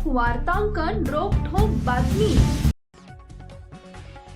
ठोक वार्तांकन रोखठोक बातमी।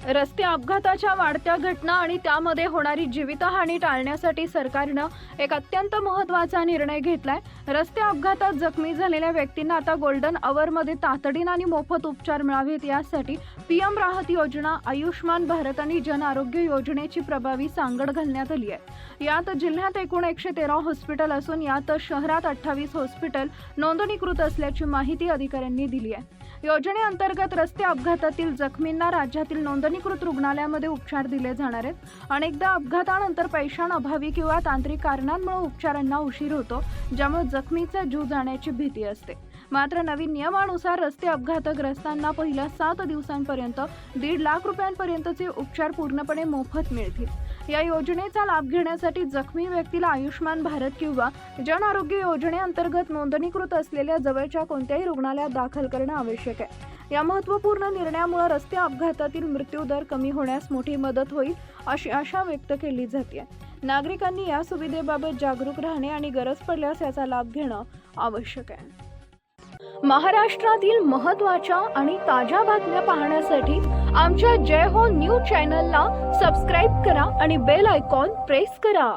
रस्ते अपघाताच्या वाढत्या घटना आणि त्यामध्ये होणारी जीवितहानी टाळण्यासाठी सरकारनं एक अत्यंत महत्त्वाचा निर्णय घेतलाय। रस्ते अपघातात जखमी झालेल्या व्यक्तींना आता गोल्डन अवरमध्ये तातडीने आणि मोफत उपचार मिळावेत यासाठी पीएम राहत योजना, आयुष्मान भारत आणि जन आरोग्य योजनेची प्रभावी सांगड घालण्यात आली आहे। यात जिल्ह्यात एकूण 113 हॉस्पिटल असून यात शहरात 28 हॉस्पिटल नोंदणीकृत असल्याची माहिती अधिकाऱ्यांनी दिली आहे। योजनेअंतर्गत रस्ते अपघातातील जखमींना राज्यातील नोंदणीकृत रुग्णालयामध्ये उपचार दिले जाणार आहेत। अनेकदा अपघातानंतर पैशांअभावी किंवा तांत्रिक कारणांमुळे उपचारांना उशीर होतो, ज्यामुळे जखमीचा जीव जाण्याची भीती असते। मात्र नवीन नियमानुसार रस्ते अपघातग्रस्तांना पहिल्या 7 दिवसांपर्यंत 1.5 लाख रुपयांपर्यंतचे उपचार पूर्णपणे मोफत मिळतील। या योजनेचा लाभ घेण्यासाठी जखमी व्यक्तीला आयुष्मान भारत किंवा जन आरोग्य योजनेअंतर्गत नोंदणीकृत असलेल्या जवळच्या कोणत्याही रुग्णालयात दाखल करणं आवश्यक आहे। या महत्त्वपूर्ण निर्णयामुळे रस्ते अपघातातील मृत्यू दर कमी होण्यास मोठी मदत होईल अशी आशा व्यक्त केली जाते। नागरिकांनी या सुविधेबाबत जागरूक राहणे आणि गरज पडल्यास याचा लाभ घेणं आवश्यक आहे। महाराष्ट्रातील महत्त्वाच्या आणि ताज्या बातम्या पाहण्यासाठी आमच्या जय हो न्यूज चॅनलला सबस्क्राइब करा आणि बेल आयकॉन प्रेस करा।